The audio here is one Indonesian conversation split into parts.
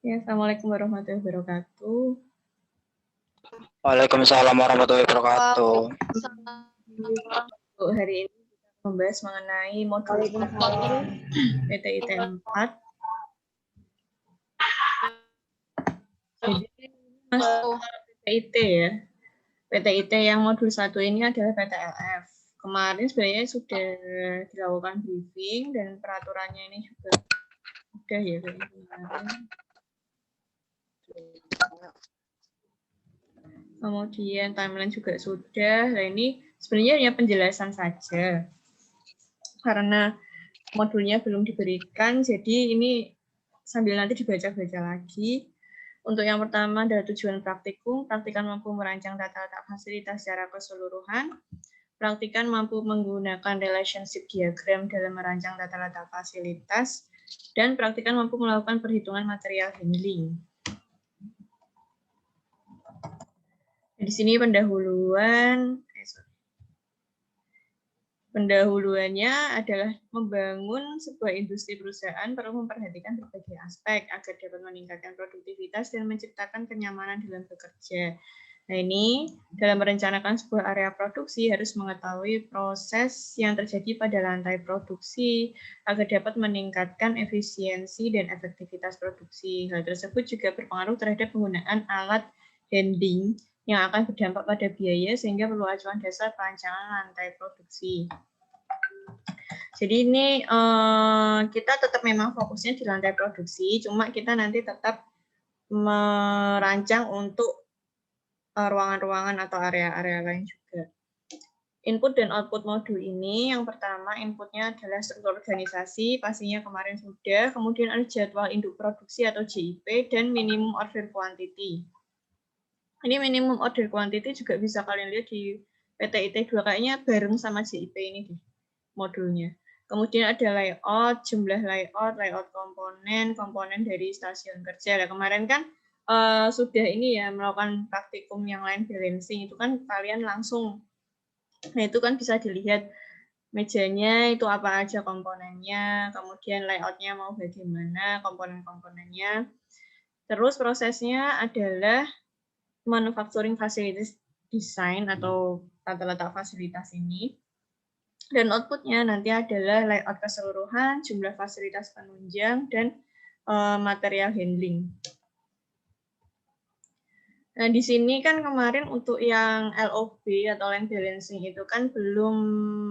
Ya, Assalamualaikum warahmatullahi wabarakatuh. Waalaikumsalam warahmatullahi wabarakatuh. Untuk hari ini kita membahas mengenai modul PTIT 4. Jadi masuk PTIT ya. PTIT yang modul 1 ini adalah PTLF. Kemarin sebenarnya sudah dilakukan briefing dan peraturannya ini juga sudah ya kemarin. Kemudian timeline juga sudah. Nah ini sebenarnya hanya penjelasan saja. Karena modulnya belum diberikan, jadi ini sambil nanti dibaca-baca lagi. Untuk yang pertama adalah tujuan praktikum, praktikan mampu merancang tata letak fasilitas secara keseluruhan, praktikan mampu menggunakan relationship diagram dalam merancang tata letak fasilitas, dan praktikan mampu melakukan perhitungan material handling. Di sini pendahuluannya adalah membangun sebuah industri perusahaan perlu memperhatikan berbagai aspek agar dapat meningkatkan produktivitas dan menciptakan kenyamanan dalam bekerja. Nah ini dalam merencanakan sebuah area produksi harus mengetahui proses yang terjadi pada lantai produksi agar dapat meningkatkan efisiensi dan efektivitas produksi. Hal tersebut juga berpengaruh terhadap penggunaan alat handling yang akan berdampak pada biaya sehingga perlu acuan dasar perancangan lantai produksi. Jadi ini kita tetap memang fokusnya di lantai produksi, cuma kita nanti tetap merancang untuk ruangan-ruangan atau area-area lain juga. Input dan output modul ini, yang pertama inputnya adalah struktur organisasi, pastinya kemarin sudah, kemudian ada jadwal induk produksi atau JIP, dan minimum order quantity. Ini minimum order quantity juga bisa kalian lihat di PTIT 2, kayaknya bareng sama JIP ini deh, modulnya. Kemudian ada layout, jumlah layout komponen dari stasiun kerja. Nah, kemarin kan sudah ini ya melakukan praktikum yang line balancing, itu kan kalian langsung, nah itu kan bisa dilihat mejanya itu apa aja komponennya, kemudian layoutnya mau bagaimana komponen-komponennya. Terus prosesnya adalah manufacturing facilities design atau tata letak fasilitas ini. Dan outputnya nanti adalah layout keseluruhan, jumlah fasilitas penunjang, dan material handling. Nah, di sini kan kemarin untuk yang LOB atau line balancing itu kan belum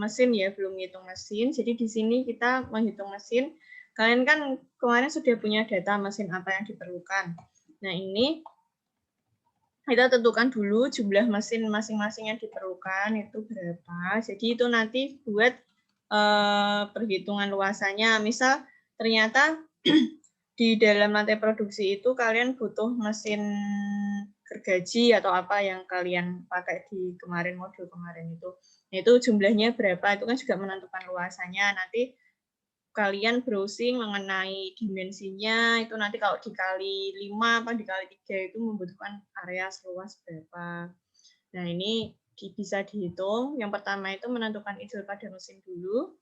mesin ya, belum ngitung mesin. Jadi di sini kita menghitung mesin Kalian kan kemarin sudah punya data mesin apa yang diperlukan. Nah, ini kita tentukan dulu jumlah mesin masing-masing yang diperlukan itu berapa. Jadi itu nanti buat perhitungan luasannya. Misal ternyata di dalam lantai produksi itu kalian butuh mesin gergaji atau apa yang kalian pakai di kemarin modul kemarin itu. Nah, itu jumlahnya berapa itu kan juga menentukan luasannya. Nanti kalian browsing mengenai dimensinya, itu nanti kalau dikali 5 apa dikali 3 itu membutuhkan area seluas berapa. Nah, ini bisa dihitung. Yang pertama itu menentukan ideal pada mesin dulu.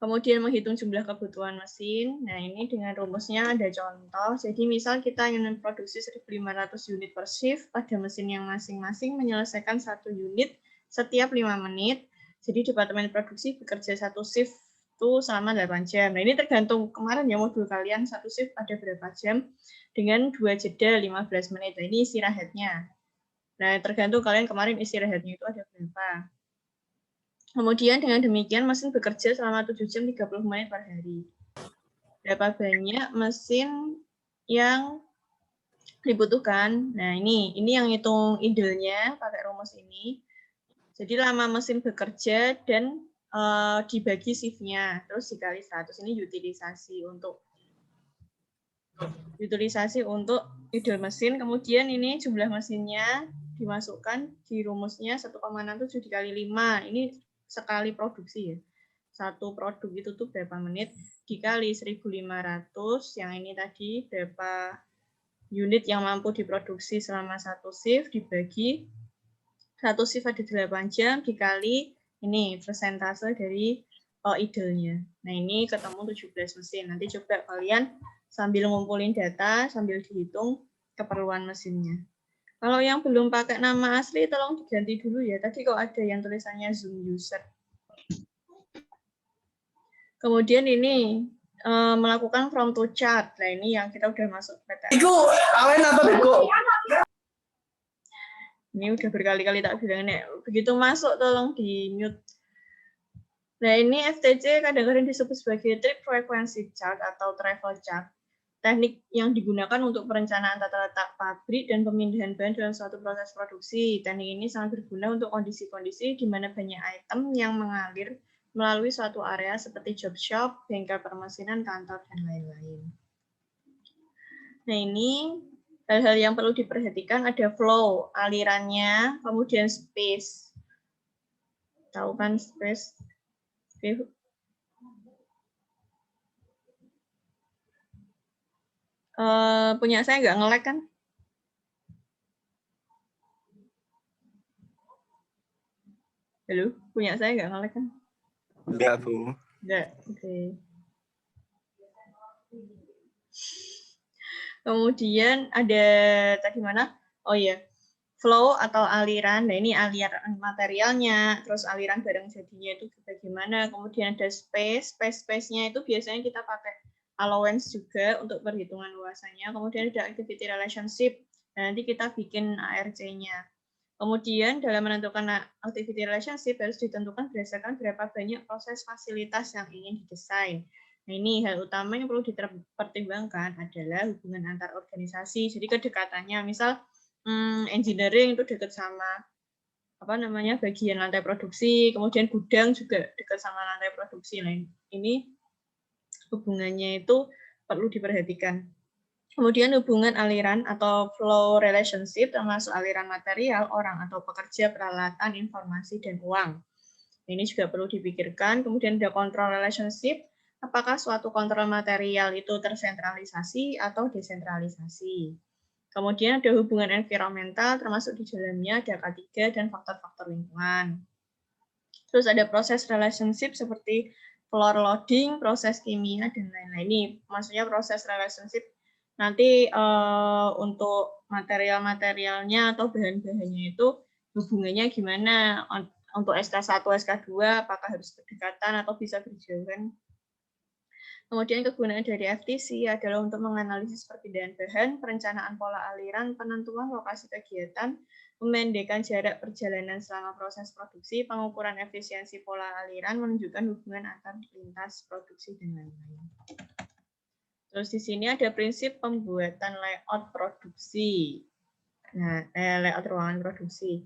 Kemudian menghitung jumlah kebutuhan mesin. Nah, ini dengan rumusnya ada contoh. Jadi misal kita ingin memproduksi 1.500 unit per shift pada mesin yang masing-masing menyelesaikan 1 unit setiap 5 menit. Jadi departemen produksi bekerja 1 shift itu selama 8 jam. Nah, ini tergantung kemarin ya modul kalian 1 shift ada berapa jam dengan 2 jeda 15 menit. Nah, ini istirahatnya. Nah, tergantung kalian kemarin istirahatnya itu ada berapa. Kemudian dengan demikian mesin bekerja selama 7 jam 30 menit per hari. Berapa banyak mesin yang dibutuhkan? Nah, ini yang hitung idealnya pakai rumus ini. Jadi lama mesin bekerja dan dibagi shift-nya, terus dikali 100. Ini utilisasi untuk ideal mesin. Kemudian ini jumlah mesinnya dimasukkan di rumusnya 1,67 dikali 5. Ini sekali produksi ya. Satu produk itu tuh berapa menit dikali 1.500, yang ini tadi berapa unit yang mampu diproduksi selama 1 shift dibagi 1 shift ada 8 jam dikali ini persentase dari idealnya. Nah, ini ketemu 17 mesin. Nanti coba kalian sambil ngumpulin data, sambil dihitung keperluan mesinnya. Kalau yang belum pakai nama asli, tolong diganti dulu ya. Tadi kok ada yang tulisannya Zoom user. Kemudian ini melakukan from to chart. Nah, ini yang kita udah masuk PTN. Ini udah berkali-kali tak bilang, nek begitu masuk tolong di mute. Nah, ini FTC kadang-kadang disebut sebagai trip frequency chart atau travel chart. Teknik yang digunakan untuk perencanaan tata letak pabrik dan pemindahan bahan dalam suatu proses produksi. Teknik ini sangat berguna untuk kondisi-kondisi di mana banyak item yang mengalir melalui suatu area seperti job shop, bengkel permesinan, kantor, dan lain-lain. Nah, ini hal-hal yang perlu diperhatikan ada flow, alirannya, kemudian space. Tahu kan space? Punya saya nggak nge-lag kan? Halo, punya saya nggak nge-lag kan? Enggak, Bu. Enggak, oke. Kemudian ada tadi mana? Oh iya, flow atau aliran. Nah, ini aliran materialnya, terus aliran barang jadinya itu bagaimana. Kemudian ada space-nya itu biasanya kita pakai allowance juga untuk perhitungan luasannya. Kemudian ada activity relationship. Nah, nanti kita bikin ARC-nya. Kemudian dalam menentukan activity relationship harus ditentukan berdasarkan berapa banyak proses fasilitas yang ingin didesain. Nah, ini hal utama yang perlu dipertimbangkan adalah hubungan antar organisasi. Jadi kedekatannya, misal engineering itu dekat sama bagian lantai produksi, kemudian gudang juga dekat sama lantai produksi. Nah, ini hubungannya itu perlu diperhatikan. Kemudian hubungan aliran atau flow relationship termasuk aliran material, orang atau pekerja, peralatan, informasi, dan uang. Ini juga perlu dipikirkan. Kemudian ada control relationship, apakah suatu kontrol material itu tersentralisasi atau desentralisasi. Kemudian ada hubungan environmental, termasuk di dalamnya ada K3 dan faktor-faktor lingkungan. Terus ada proses relationship seperti floor loading, proses kimia, dan lain-lain. Ini maksudnya proses relationship nanti untuk material-materialnya atau bahan-bahannya itu hubungannya gimana, untuk SK1, SK2 apakah harus berdekatan atau bisa berjauhan. Kemudian kegunaan dari FTC adalah untuk menganalisis perbedaan bahan, perencanaan pola aliran, penentuan lokasi kegiatan, memendekkan jarak perjalanan selama proses produksi, pengukuran efisiensi pola aliran, menunjukkan hubungan antar lintas produksi, dan lain-lain. Terus di sini ada prinsip pembuatan layout produksi. Nah, layout ruangan produksi.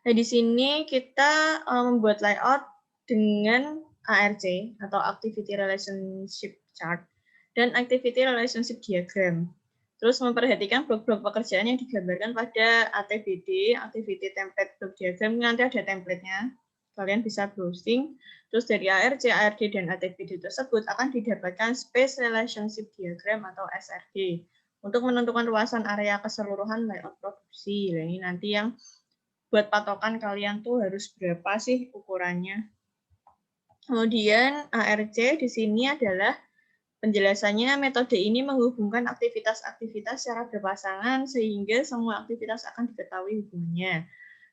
Nah, di sini kita membuat layout dengan ARC atau Activity Relationship Chart dan Activity Relationship Diagram. Terus memperhatikan blok-blok pekerjaan yang digambarkan pada ATBD, Activity Template Block Diagram. Nanti ada template-nya. Kalian bisa browsing. Terus dari ARC, ARD, dan ATBD tersebut akan didapatkan Space Relationship Diagram atau SRD untuk menentukan luasan area keseluruhan layout produksi. Nah, ini nanti yang buat patokan kalian tuh harus berapa sih ukurannya. Kemudian ARC di sini adalah penjelasannya, metode ini menghubungkan aktivitas-aktivitas secara berpasangan sehingga semua aktivitas akan diketahui hubungannya.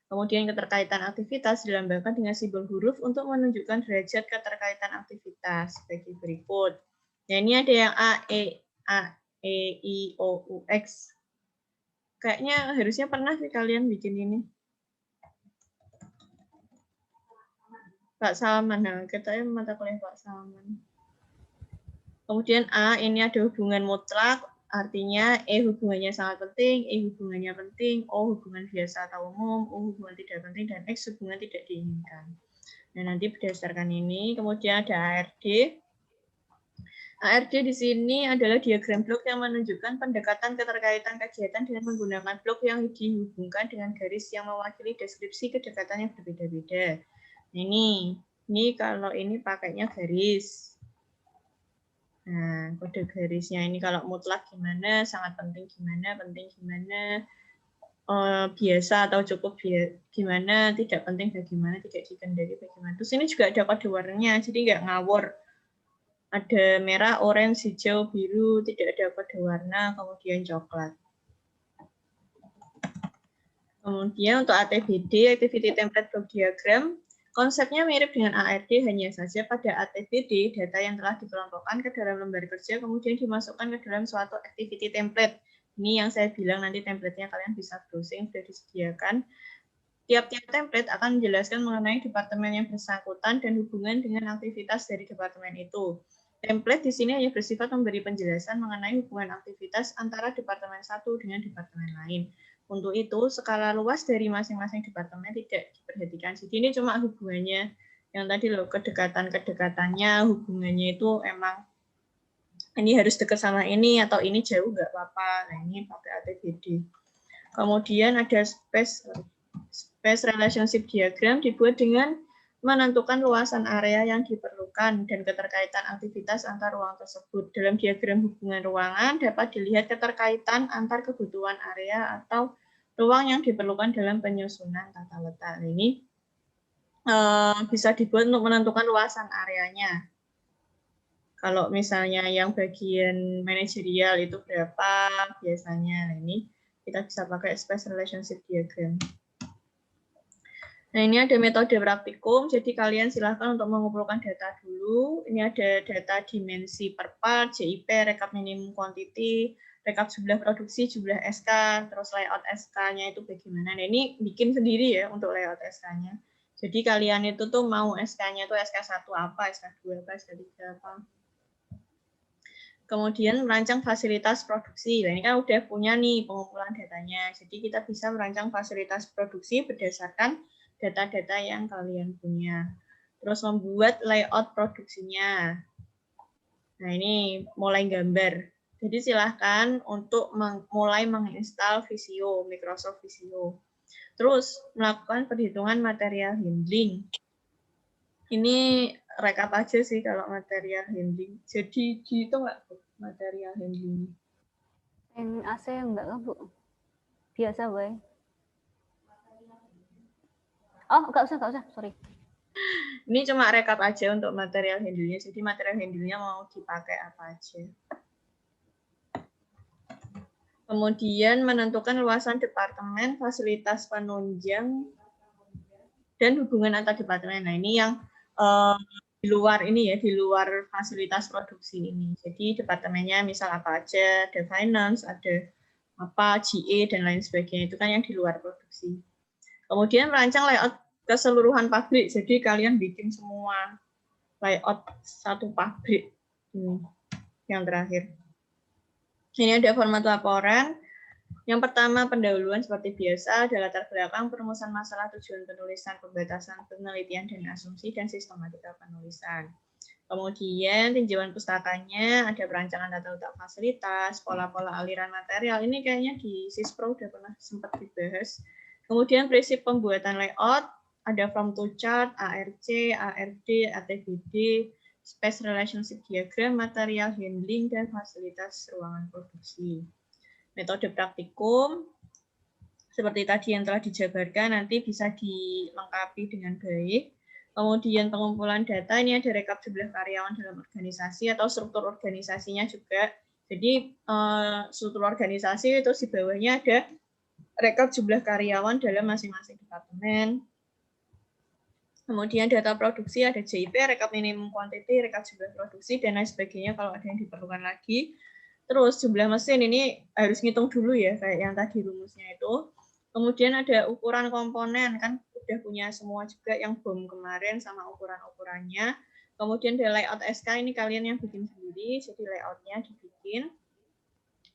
Kemudian keterkaitan aktivitas dilambangkan dengan simbol huruf untuk menunjukkan derajat keterkaitan aktivitas sebagai berikut. Nah, ini ada yang A, E, I, O, U, X. Kayaknya harusnya pernah sih kalian bikin ini. Pak Salman, nah kita mata kuliah Pak Salman. Kemudian A, ini ada hubungan mutlak, artinya E hubungannya sangat penting, E hubungannya penting, O hubungan biasa atau umum, U hubungan tidak penting, dan X hubungan tidak diinginkan. Nah, nanti berdasarkan ini, kemudian ada ARD. ARD di sini adalah diagram blok yang menunjukkan pendekatan keterkaitan kegiatan dengan menggunakan blok yang dihubungkan dengan garis yang mewakili deskripsi kedekatan yang berbeda-beda. Ini kalau ini pakainya garis. Nah, kode garisnya ini kalau mutlak gimana, sangat penting gimana, biasa atau cukup gimana, tidak penting bagaimana, tidak dikehendaki bagaimana. Terus ini juga ada kode warnanya, jadi nggak ngawur. Ada merah, orange, hijau, biru, tidak ada kode warna, kemudian coklat. Kemudian untuk ATBD, Activity Template Block Diagram, konsepnya mirip dengan ARD, hanya saja pada ATBD, data yang telah dikelompokkan ke dalam lembar kerja, kemudian dimasukkan ke dalam suatu activity template. Ini yang saya bilang nanti template-nya kalian bisa browsing, sudah disediakan. Tiap-tiap template akan menjelaskan mengenai departemen yang bersangkutan dan hubungan dengan aktivitas dari departemen itu. Template di sini hanya bersifat memberi penjelasan mengenai hubungan aktivitas antara departemen satu dengan departemen lain. Untuk itu, skala luas dari masing-masing departemen tidak diperhatikan. Jadi ini cuma hubungannya. Yang tadi loh, kedekatan-kedekatannya, hubungannya itu emang ini harus dekat sama ini atau ini jauh nggak apa-apa. Nah, ini pakai ATBD. Kemudian ada space relationship diagram dibuat dengan menentukan luasan area yang diperlukan dan keterkaitan aktivitas antar ruang tersebut. Dalam diagram hubungan ruangan dapat dilihat keterkaitan antar kebutuhan area atau ruang yang diperlukan dalam penyusunan tata letak. Ini bisa dibuat untuk menentukan luasan areanya. Kalau misalnya yang bagian manajerial itu berapa biasanya. Nah, ini kita bisa pakai space relationship diagram. Nah, ini ada metode praktikum, jadi kalian silahkan untuk mengumpulkan data dulu. Ini ada data dimensi per part, JIP, rekap minimum quantity, rekap jumlah produksi, jumlah SK, terus layout SK-nya itu bagaimana. Nah, ini bikin sendiri ya untuk layout SK-nya. Jadi kalian itu tuh mau SK-nya tuh SK1 apa, SK2 apa, SK3 apa. Kemudian merancang fasilitas produksi. Nah, ini kan udah punya nih pengumpulan datanya. Jadi kita bisa merancang fasilitas produksi berdasarkan data-data yang kalian punya. Terus membuat layout produksinya. Nah, ini mulai gambar. Jadi silahkan untuk mulai menginstal Visio, Microsoft Visio. Terus melakukan perhitungan material handling. Ini rekap aja sih kalau material handling. Jadi itu nggak material handling. Yang AC enggak kan, Bu? Biasa, Boy. Oh, enggak usah, sorry. Ini cuma rekap aja untuk material handle-nya. Jadi material handle-nya mau dipakai apa aja. Kemudian menentukan luasan departemen, fasilitas penunjang, dan hubungan antar departemen. Nah, ini yang di luar ini ya, di luar fasilitas produksi ini. Jadi departemennya misal apa aja, ada finance, ada apa GA dan lain sebagainya, itu kan yang di luar produksi. Kemudian merancang layout keseluruhan pabrik. Jadi kalian bikin semua layout satu pabrik. Ini yang terakhir. Ini ada format laporan. Yang pertama, pendahuluan seperti biasa ada latar belakang, perumusan masalah, tujuan penulisan, pembatasan penelitian dan asumsi, dan sistematika penulisan. Kemudian tinjauan pustakanya, ada perancangan tata letak fasilitas, pola-pola aliran material. Ini kayaknya di Sispro udah pernah sempat dibahas. Kemudian prinsip pembuatan layout, ada from to chart, ARC, ARD, ATBD, space relationship diagram, material handling, dan fasilitas ruangan produksi. Metode praktikum, seperti tadi yang telah dijabarkan, nanti bisa dilengkapi dengan baik. Kemudian pengumpulan data, ini ada rekap jumlah karyawan dalam organisasi atau struktur organisasinya juga. Jadi struktur organisasi itu di bawahnya ada rekap jumlah karyawan dalam masing-masing departemen. Kemudian data produksi ada JIP, rekap minimum quantity, rekap jumlah produksi, dan lain sebagainya kalau ada yang diperlukan lagi. Terus jumlah mesin ini harus ngitung dulu ya, kayak yang tadi rumusnya itu. Kemudian ada ukuran komponen, kan udah punya semua juga yang BOM kemarin sama ukuran-ukurannya. Kemudian ada layout SK, ini kalian yang bikin sendiri, jadi layoutnya dibikin.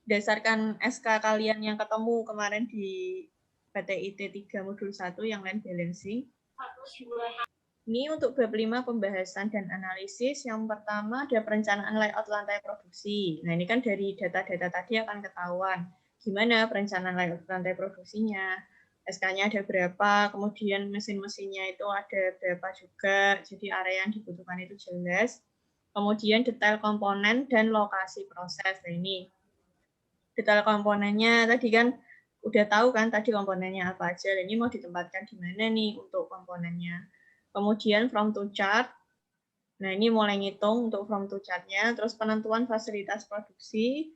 Berdasarkan SK kalian yang ketemu kemarin di PTIT 3 modul 1 yang land balancing. Ini untuk bab 5 pembahasan dan analisis. Yang pertama ada perencanaan layout lantai produksi. Nah, ini kan dari data-data tadi akan ketahuan gimana perencanaan layout lantai produksinya. SK-nya ada berapa, kemudian mesin-mesinnya itu ada berapa juga, jadi area yang dibutuhkan itu jelas. Kemudian detail komponen dan lokasi proses. Nah, ini detail komponennya tadi kan udah tahu kan tadi komponennya apa aja. Ini mau ditempatkan di mana nih untuk komponennya. Kemudian from to chart. Nah, ini mulai ngitung untuk from to chart-nya. Terus penentuan fasilitas produksi.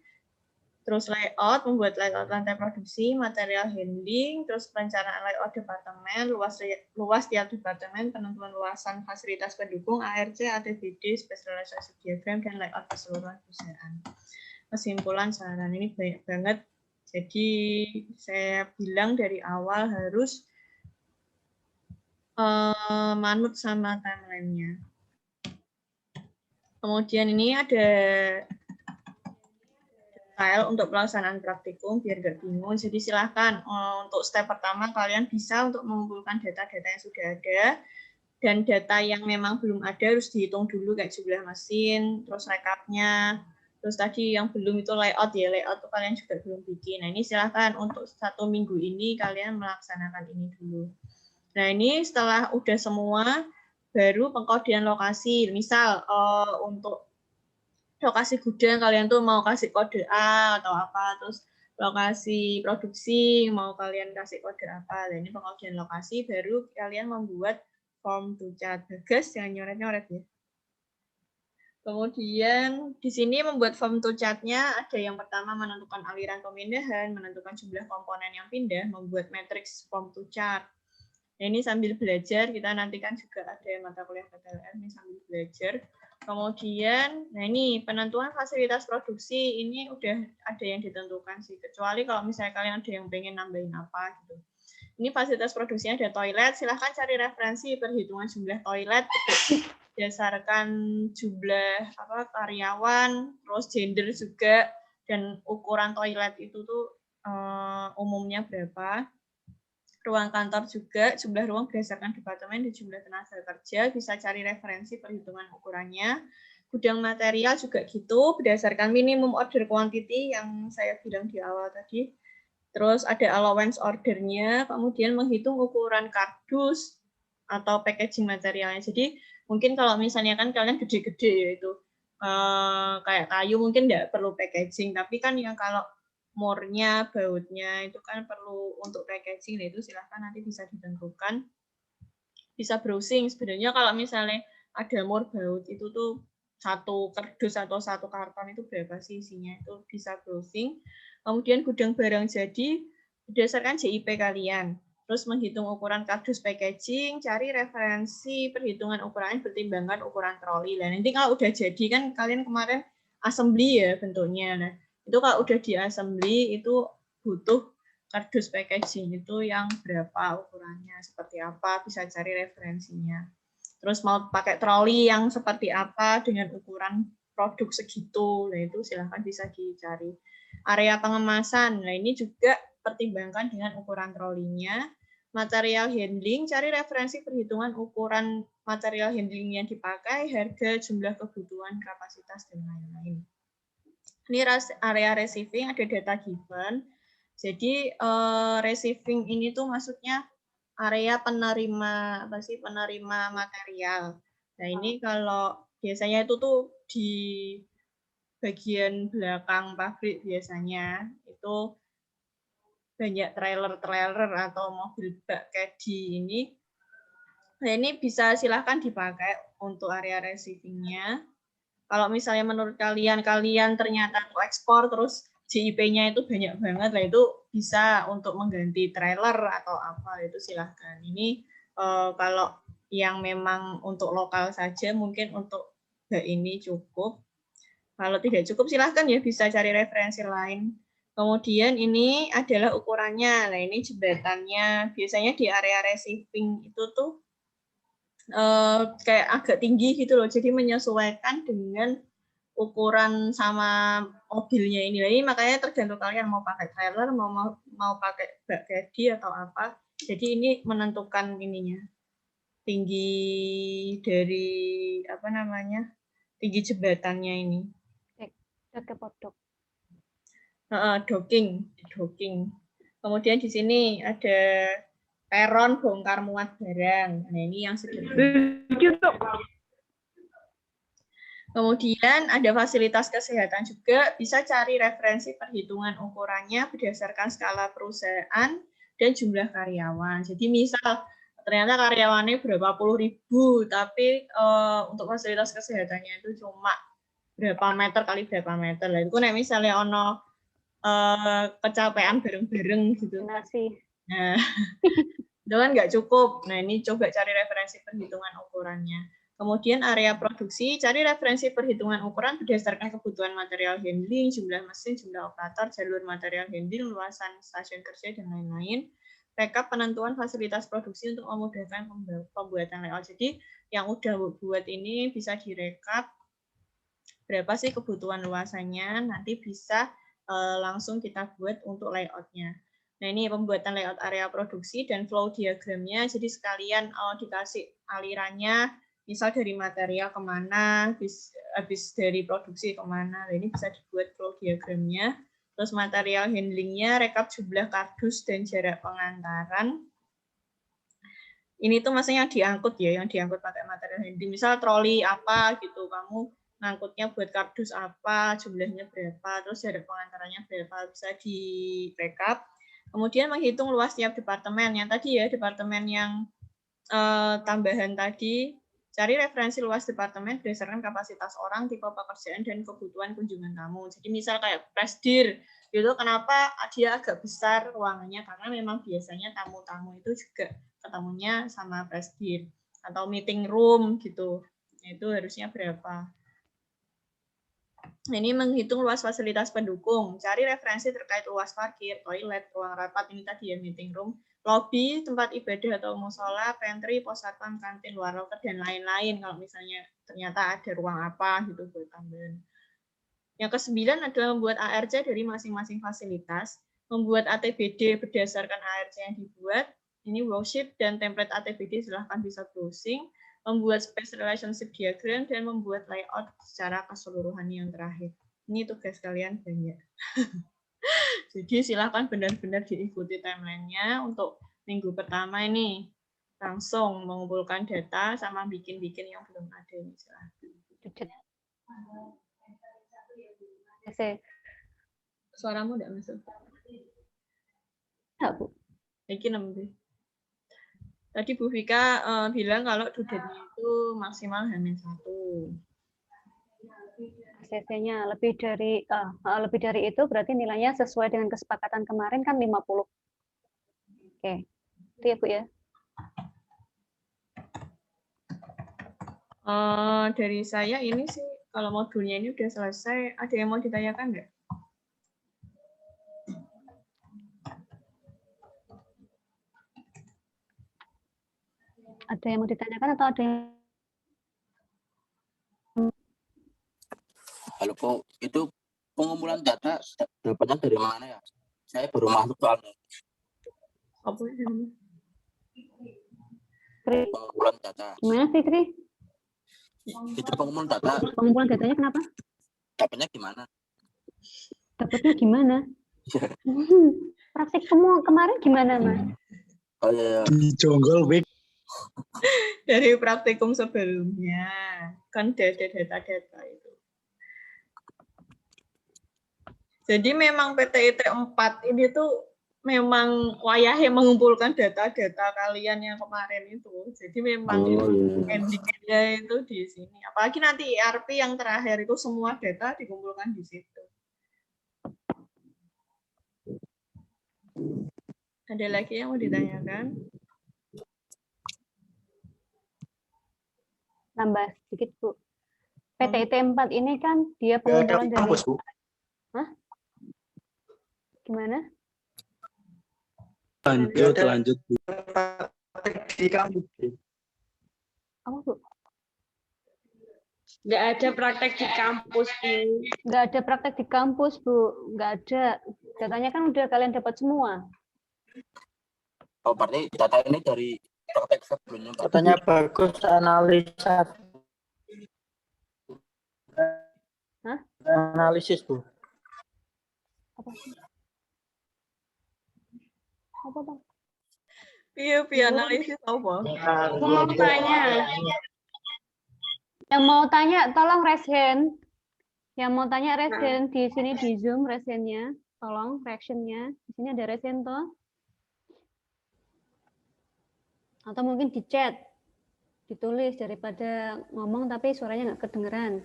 Terus layout, membuat layout lantai produksi, material handling, terus perencanaan layout departemen, luas tiap departemen, penentuan luasan fasilitas pendukung, ARC, ATBD, space relationship diagram, dan layout keseluruhan perusahaan. Kesimpulan saran ini banyak banget. Jadi saya bilang dari awal harus manut sama timeline-nya. Kemudian ini ada detail untuk pelaksanaan praktikum biar nggak bingung. Jadi silahkan untuk step pertama kalian bisa untuk mengumpulkan data-data yang sudah ada, dan data yang memang belum ada harus dihitung dulu kayak jumlah mesin, terus rekapnya, terus tadi yang belum itu layout ya, layout itu kalian juga belum bikin. Nah, ini silahkan untuk 1 minggu ini kalian melaksanakan ini dulu. Nah, ini setelah udah semua, baru pengkodian lokasi. Misal untuk lokasi gudang kalian tuh mau kasih kode A atau apa, terus lokasi produksi mau kalian kasih kode apa. Dan ini pengkodian lokasi, baru kalian membuat form to chart. Bagas, jangan nyoret-nyoret ya. Kemudian di sini membuat form to chart-nya ada yang pertama menentukan aliran pemindahan, menentukan jumlah komponen yang pindah, membuat matriks form to chart. Nah, ini sambil belajar, kita nanti kan juga ada mata kuliah PTLN, ini sambil belajar. Kemudian, nah ini penentuan fasilitas produksi, ini udah ada yang ditentukan sih, kecuali kalau misalnya kalian ada yang pengen nambahin apa gitu. Ini fasilitas produksinya ada toilet, silahkan cari referensi perhitungan jumlah toilet berdasarkan jumlah karyawan, terus gender juga, dan ukuran toilet itu tuh umumnya berapa. Ruang kantor juga, jumlah ruang berdasarkan departemen dan jumlah tenaga kerja, bisa cari referensi perhitungan ukurannya. Gudang material juga gitu, berdasarkan minimum order quantity yang saya bilang di awal tadi. Terus ada allowance ordernya, kemudian menghitung ukuran kardus atau packaging materialnya. Jadi mungkin kalau misalnya kan kalian gede-gede yaitu kayak kayu mungkin nggak perlu packaging, tapi kan yang kalau more-nya, bautnya itu kan perlu untuk packaging, nah itu silahkan nanti bisa ditentukan. Bisa browsing, sebenarnya kalau misalnya ada more baut itu tuh satu kardus atau satu karton itu berapa sih isinya, itu bisa browsing. Kemudian gudang barang jadi berdasarkan JIP kalian. Terus menghitung ukuran kardus packaging, cari referensi perhitungan ukurannya, pertimbangkan ukuran troli. Nah, nanti kalau udah jadi kan kalian kemarin assembly ya bentuknya. Nah, itu kalau udah di assembly itu butuh kardus packaging itu yang berapa ukurannya, seperti apa, bisa cari referensinya. Terus mau pakai troli yang seperti apa dengan ukuran produk segitu, nah itu silahkan bisa dicari. Area pengemasan, nah ini juga pertimbangkan dengan ukuran trolinya. Material handling, cari referensi perhitungan ukuran material handling yang dipakai, harga, jumlah kebutuhan, kapasitas, dan lain-lain. Ini area receiving, ada data given. Jadi receiving ini tuh maksudnya area penerima penerima material. Nah, ini kalau biasanya itu tuh di bagian belakang pabrik biasanya itu banyak trailer atau mobil bak caddy ini. Nah, ini bisa silahkan dipakai untuk area receiving-nya. Kalau misalnya menurut kalian ternyata ekspor terus JIP-nya itu banyak banget, lah itu bisa untuk mengganti trailer atau apa, itu silahkan. Ini kalau yang memang untuk lokal saja mungkin untuk ini cukup. Kalau tidak cukup silahkan ya bisa cari referensi lain. Kemudian ini adalah ukurannya. Nah, ini jembatannya. Biasanya di area receiving itu tuh kayak agak tinggi gitu loh. Jadi menyesuaikan dengan ukuran sama mobilnya ini. Nah, ini makanya tergantung kalian mau pakai trailer, mau pakai bak caddy atau apa. Jadi ini menentukan ininya. Tinggi dari apa namanya? Tinggi jembatannya ini. Docking. Kemudian di sini ada peron bongkar muat barang. Nah, ini yang sederhana. Kemudian ada fasilitas kesehatan juga, bisa cari referensi perhitungan ukurannya berdasarkan skala perusahaan dan jumlah karyawan. Jadi misal ternyata karyawannya berapa puluh ribu, tapi untuk fasilitas kesehatannya itu cuma berapa meter kali berapa meter. Lah itu nih misalnya ono kecapean bareng-bareng gitu. Nah, itu kan nggak cukup. Nah, ini coba cari referensi perhitungan ukurannya. Kemudian area produksi, cari referensi perhitungan ukuran berdasarkan kebutuhan material handling, jumlah mesin, jumlah operator, jalur material handling, luasan stasiun kerja, dan lain-lain. Rekap penentuan fasilitas produksi untuk memudahkan pembuatan layout. Jadi yang udah buat ini bisa direkap berapa sih kebutuhan luasannya, nanti bisa langsung kita buat untuk layoutnya. Nah, ini pembuatan layout area produksi dan flow diagramnya. Jadi sekalian dikasih alirannya, misal dari material kemana, habis dari produksi kemana. Nah, ini bisa dibuat flow diagramnya. Terus material handlingnya, rekap jumlah kardus dan jarak pengantaran. Ini tuh maksudnya diangkut ya, yang diangkut pakai material handling. Misal troli apa gitu, kamu ngangkutnya buat kardus apa, jumlahnya berapa, terus jarak pengantarannya berapa, bisa di-backup. Kemudian menghitung luas tiap departemen. Yang tadi ya, departemen yang tambahan tadi, cari referensi luas departemen berdasarkan kapasitas orang, tipe pekerjaan, dan kebutuhan kunjungan tamu. Jadi misal kayak presdir, itu kenapa dia agak besar ruangannya, karena memang biasanya tamu-tamu itu juga ketemunya sama presdir. Atau meeting room gitu, itu harusnya berapa. Ini menghitung luas fasilitas pendukung, cari referensi terkait luas parkir, toilet, ruang rapat, ini tadi ya meeting room, lobby, tempat ibadah atau musola, pantry, pos satpam, kantin, luar loker, dan lain-lain. Kalau misalnya ternyata ada ruang apa gitu buat tambahan. Yang ke-9 adalah membuat ARC dari masing-masing fasilitas, membuat ATBD berdasarkan ARC yang dibuat. Ini worksheet dan template ATBD silahkan bisa browsing, membuat space relationship diagram, dan membuat layout secara keseluruhan yang terakhir. Ini tugas kalian banyak. Jadi silahkan benar-benar diikuti timeline-nya. Untuk minggu pertama ini langsung mengumpulkan data sama bikin-bikin yang belum ada ini silahkan. Suaramu tidak masuk. Enggak, Bu. Iki nembe. Tadi Bu Vika bilang kalau dudetnya itu maksimal H-1. ACC-nya lebih dari itu berarti nilainya sesuai dengan kesepakatan kemarin kan 50. Oke. ya Bu ya. Dari saya ini sih, kalau modulnya ini udah selesai, ada yang mau ditanyakan nggak? Ada yang mau ditanyakan atau ada yang... Halo kok itu pengumpulan data dapatnya dari mana ya? Saya baru masuk soalnya. Apa namanya? Pengumpulan data. Gimana Fikri? Itu pengumpulan data Pengumpulan datanya kenapa? dapatnya gimana? Dapatnya gimana? Praktik kamu kemarin gimana, Mas? Oh iya, Jonggol Bik. Dari praktikum sebelumnya, kan ada data-data itu. Jadi memang PTIT 4 ini tuh memang wayahnya mengumpulkan data-data kalian yang kemarin itu. Jadi memang endingnya itu di sini. Apalagi nanti ERP yang terakhir itu semua data dikumpulkan di situ. Ada lagi yang mau ditanyakan? Nambah sedikit, Bu. PTIT 4 ini kan dia pengumpulan dari... Kampus, Bu. Hah? Gimana? Lanjut. Di kampus. Apa, Bu? Nggak ada praktek di kampus, Bu. Nggak ada praktek di kampus, Bu. Nggak ada. Datanya kan udah kalian dapat semua. oh berarti data ini dari praktek sebelumnya. Katanya bagus analisa. Hah? Analisis, Bu. Apa sih? Apa, Bang? Iya, analisis apa? Aku mau tanya. Yang mau tanya, tolong raise hand. Yang mau tanya raise hand di sini di Zoom raise hand-nya. Tolong reaction-nya. Di sini ada raise hand toh. Atau mungkin di chat. Ditulis daripada ngomong tapi suaranya nggak kedengeran.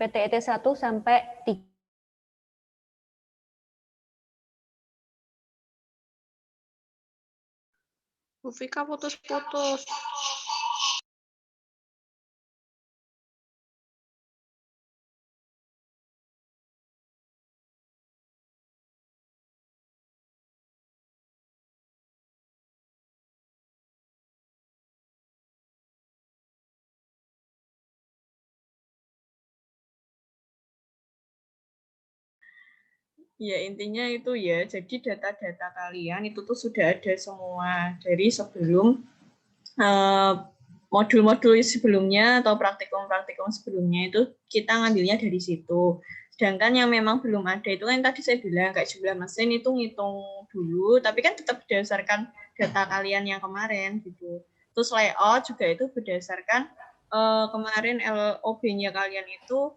PTIT 1 sampai 3. Bu Fika putus-putus. Ya, intinya itu ya. Jadi data-data kalian itu tuh sudah ada semua dari sebelum modul-modul sebelumnya atau praktikum-praktikum sebelumnya itu kita ngambilnya dari situ. Sedangkan yang memang belum ada itu kan tadi saya bilang kayak jumlah mesin itu ngitung dulu, tapi kan tetap berdasarkan data kalian yang kemarin gitu. Terus layout juga itu berdasarkan kemarin LOB-nya kalian itu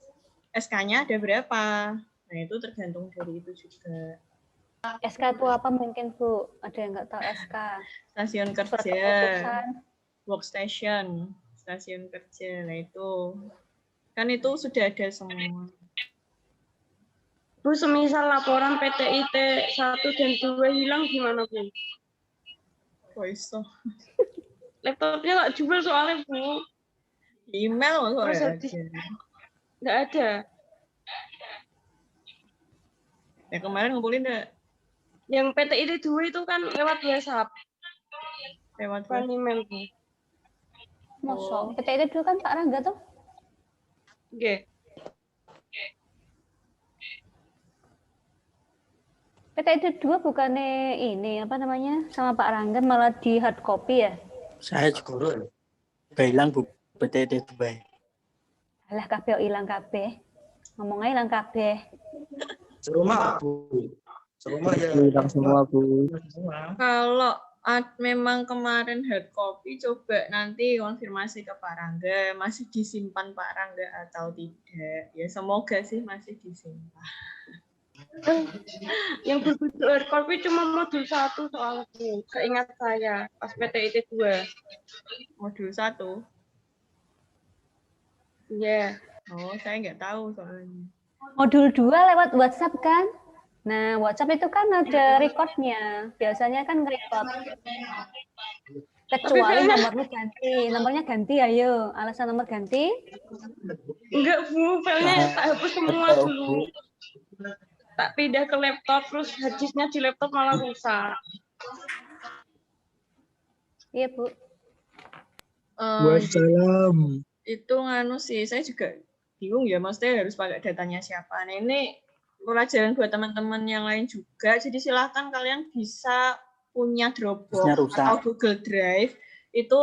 SK-nya ada berapa. Nah, itu tergantung dari itu juga. SK itu apa mungkin, Bu? Ada yang nggak tahu SK? Stasiun Surat kerja, keputusan. workstation, stasiun kerja. Nah, itu kan itu sudah ada semua. Bu, semisal laporan PTIT 1 dan 2 hilang gimana, Bu? Kok iso? Laptopnya nggak jual soalnya, Bu. Email Terus soalnya habis ada. nggak ada. Ya kemarin ngumpulin enggak? Yang PTIT 2 itu kan lewat WhatsApp. Lewat Bukan email, Bu. Mosok. PTIT dulu kan Pak Rangga tuh. Oke. PTIT 2 bukannya ini apa namanya sama Pak Rangga malah di hard copy ya? Saya juga hilang, Bu. PTT Dubai. Alah kabeh ilang kabeh. Ngomongnya ilang kabeh. Serumah, Bu. Serumah ya. Hilang semua, Bu. Kalau memang kemarin hard copy, coba nanti konfirmasi ke Pak Rangga, masih disimpan Pak Rangga atau tidak. Ya semoga sih masih disimpan. Yang berbentuk hard copy cuma modul 1 soalnya, Bu. Seingat saya pas PTIT 2. Modul 1. Iya. Oh, saya nggak tahu soalnya. Modul 2 lewat WhatsApp kan? Nah, WhatsApp itu kan ada recordnya. Biasanya kan record. Tapi Kecuali filenya nomornya ganti. Nomornya ganti, ayo. Alasan nomor ganti? enggak Bu, filenya tak hapus semua Tahu, dulu. Bu. Tak pindah ke laptop, terus harddisknya di laptop malah rusak. Iya, Bu. Wassalam. Itu nganu sih, saya juga bingung ya, maksudnya harus pakai datanya siapa. Nah, ini pelajaran buat teman-teman yang lain juga, jadi silahkan kalian bisa punya Terusnya Dropbox rusak. atau Google Drive, itu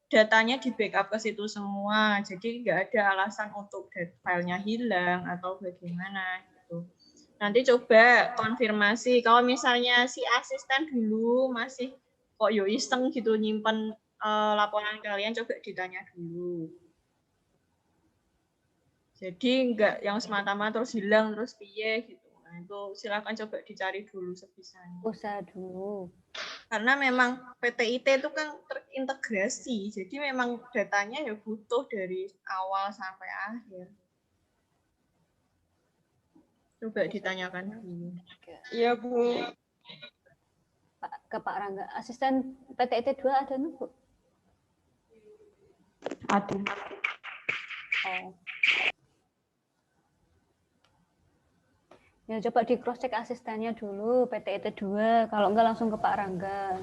datanya di backup ke situ semua, jadi nggak ada alasan untuk filenya hilang atau bagaimana gitu. Nanti coba konfirmasi, kalau misalnya si asisten dulu masih kok yo iseng gitu nyimpen laporan kalian, coba ditanya dulu. Jadi enggak yang semata-mata terus hilang terus piye gitu. Nah, itu silakan coba dicari dulu sebisanya. Usaha dulu. Karena memang PTIT itu kan terintegrasi, jadi memang datanya ya butuh dari awal sampai akhir. Coba ditanyakan dulu. Iya Bu. Ke Pak Rangga. Asisten PTIT 2 ada nih, Bu? Ada. Oh. Ya, coba di cross check asistennya dulu, PTIT 2. Kalau enggak langsung ke Pak Rangga.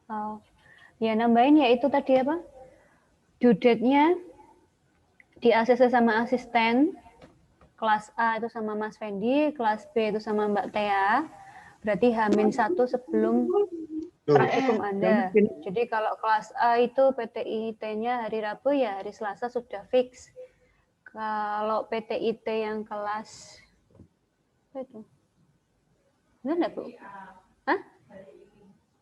Oh. Ya, nambahin ya itu tadi apa? Due date-nya di ACC sama asisten. Kelas A itu sama Mas Fendi, kelas B itu sama Mbak Tea. Berarti H-1 sebelum praktikum Anda. Jadi kalau kelas A itu PTIT-nya hari Rabu, ya hari Selasa sudah fix. Kalau PTIT yang kelas apa itu? Benar enggak, Bu? Hah?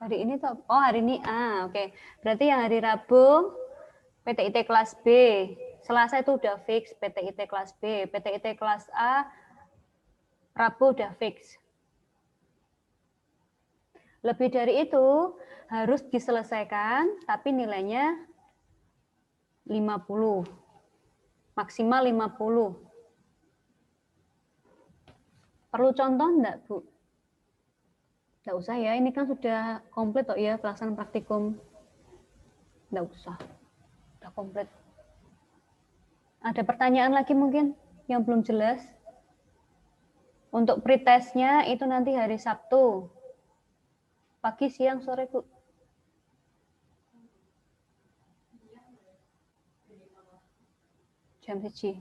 Hari ini tuh? Oh, hari ini. Oke. Berarti yang hari Rabu PTIT kelas B. Selasa itu udah fix PTIT kelas B. PTIT kelas A Rabu udah fix. Lebih dari itu harus diselesaikan, tapi nilainya 50. Maksimal 50. Perlu contoh enggak, Bu? Enggak usah ya, ini kan sudah komplit kok ya pelaksanaan praktikum. Enggak usah. Udah komplit. Ada pertanyaan lagi mungkin yang belum jelas? Untuk pretestnya itu nanti hari Sabtu. Pagi, siang, sore, Bu? Jam 1.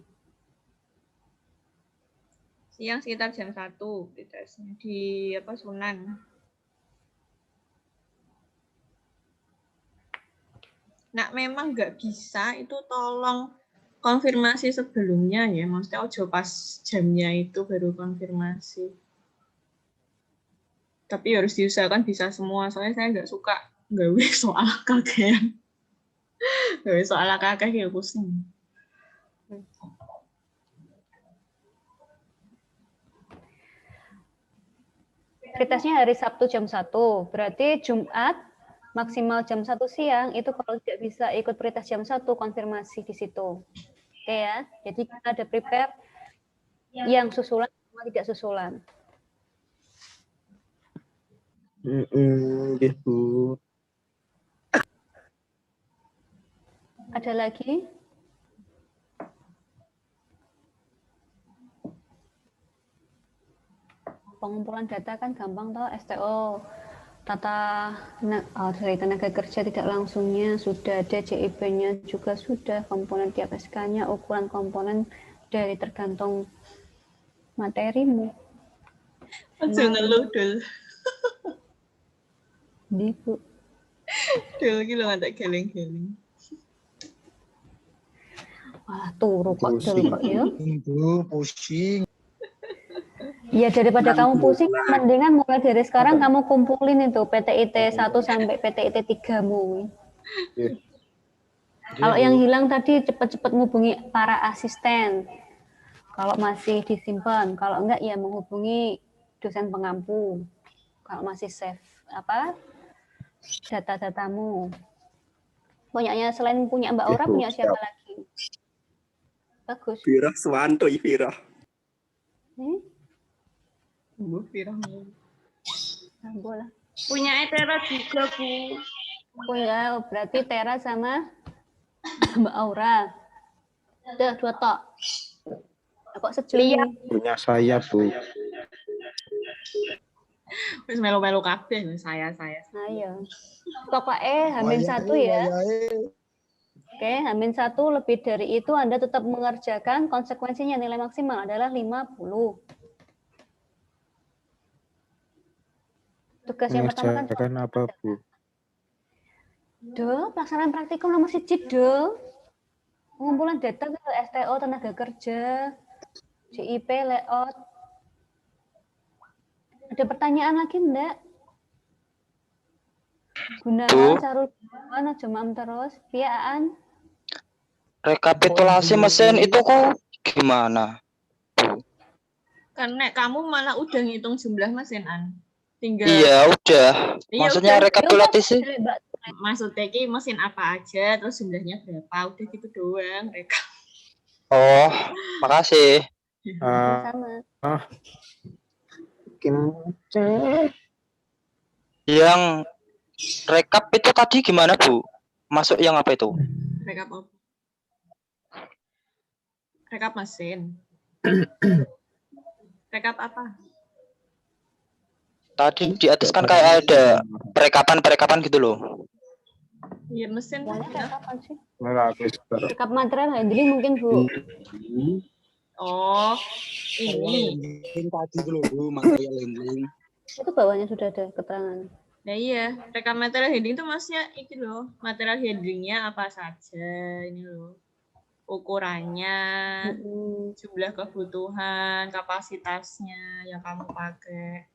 Siang sekitar jam 1 pretestnya di Sunan. Nah, memang nggak bisa itu tolong konfirmasi sebelumnya ya, maksudnya ojo pas jamnya itu baru konfirmasi. Tapi harus diusahakan bisa semua, soalnya saya nggak suka gawe soal kakean. Gawe soal kakek ya pusing. Pretestnya hari Sabtu jam 1. Berarti Jumat maksimal jam 1 siang itu kalau tidak bisa ikut pretest jam 1 konfirmasi di situ. Oke ya. Jadi kita ada prepare yang susulan sama tidak susulan. Bu. Ada lagi? Pengumpulan data kan gampang toh, STO dari tenaga kerja tidak langsungnya sudah ada, JIP-nya juga sudah, komponen tiap SK-nya, ukuran komponen dari tergantung materimu. Aja ngeluh dul. Di Bu. Dul iki lho ngantek geleng-geleng. Wah, turu kok dul kok ya. Bu, pusing. Ya daripada kamu pusing, mendingan mulai dari sekarang kamu kumpulin itu PTIT 1 sampai PTIT 3-mu. Kalau yang hilang tadi cepat-cepat menghubungi para asisten. Kalau masih disimpan, kalau enggak ya menghubungi dosen pengampu. Kalau masih save data-datamu. Punyanya selain punya Mbak Aura, punya siapa lagi? Bagus. Vira Swanto, Vira. Bu, Vira. Nah, boleh. Punya Tera juga, Bu. Oh ya, berarti Tera sama Mbak Aura. Udah 2 tok. Kok sejuli? Punya saya, Bu. Wis melu-melu kabeh saya. Ayo. Pokoknya H-1 ya. Oke, H-1 lebih dari itu Anda tetap mengerjakan, konsekuensinya nilai maksimal adalah 50. Tugas yang pertama kan Mengerjakan apa, Bu? pelaksanaan praktikum nomor 1, pengumpulan data ke STO tenaga kerja, JIP, layout. Ada pertanyaan lagi enggak? Gunawan, Carul, aja mam terus. Piaan. Rekapitulasi mesin itu kok gimana? Karena kamu malah udah ngitung jumlah mesin An. Tinggal Iya udah. Iya, Maksudnya udah. rekapitulasi. Maksudnya ki mesin apa aja, terus jumlahnya berapa, udah gitu doang mereka. Oh, makasih. Sama. Yang rekap itu tadi gimana, Bu? Masuk yang apa itu? Rekap apa? Rekap mesin. Rekap apa? Tadi di atas kan kayak ada perekapan gitu loh. Iya mesin. Semuanya kapan sih? Habis Rekap material handling mungkin, Bu. Oh, ini. Tadi dulu, Bu, material handling. Itu bawahnya sudah ada keterangan. Nah iya, rekap material handling itu maksudnya itu loh. Material handlingnya apa saja, ini loh. Ukurannya, jumlah kebutuhan, kapasitasnya yang kamu pakai.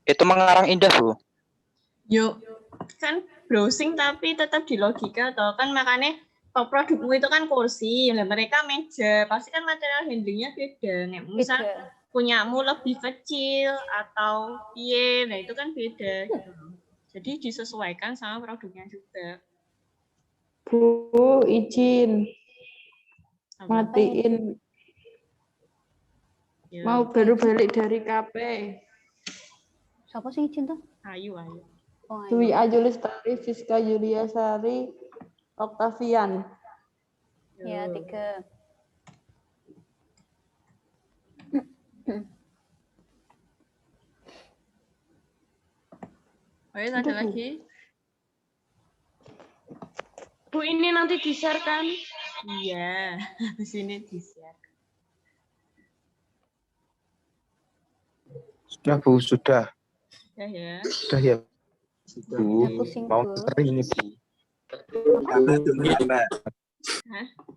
Itu mengarang indah, Bu. Yuk, kan browsing tapi tetap di logika toh kan, makanya produkmu itu kan kursi, nah mereka meja, pasti kan material handlingnya beda. Nih, misal punyamu lebih kecil atau piye, nah itu kan beda gitu. Jadi disesuaikan sama produknya juga. Bu, izin matiin. Ya. Mau baru balik dari KP. Siapa sih izin tuh? Ayu. Oh, Dwi Ayu Lestari, Siska Yulia Sari, Octavian. ya, 3. Oke, ada lagi? Bu, ini nanti di-share kan? Iya, di sini di-share. Sudah, Bu, sudah. Ya ya. Sudah ya, Bu. Mau sering ini, Bu.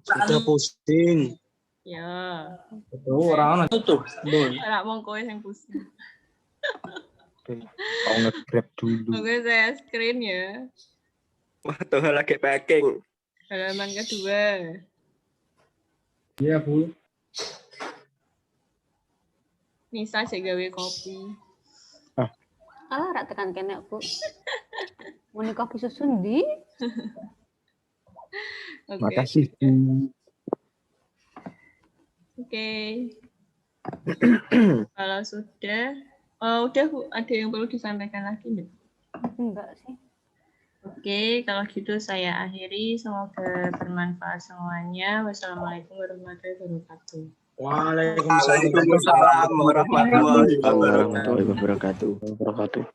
Sudah pusing. Ya. Orang itu. Ora mong kowe yang pusing. Mau nge-grab dulu. Oke, saya screen ya. Wah, tuh lagi packing. Halaman kedua. Iya, Bu. Nisa cek gawe kopi. Alah, rak tekan kene, Bu. Mau nih kopi susu ndi? Oke. Makasih, Bu. Oke. Kalau sudah, udah Bu, ada yang perlu disampaikan lagi enggak? Enggak sih. Oke, kalau gitu saya akhiri. Semoga bermanfaat semuanya. Wassalamualaikum warahmatullahi wabarakatuh. Waalaikumsalam warahmatullahi wabarakatuh.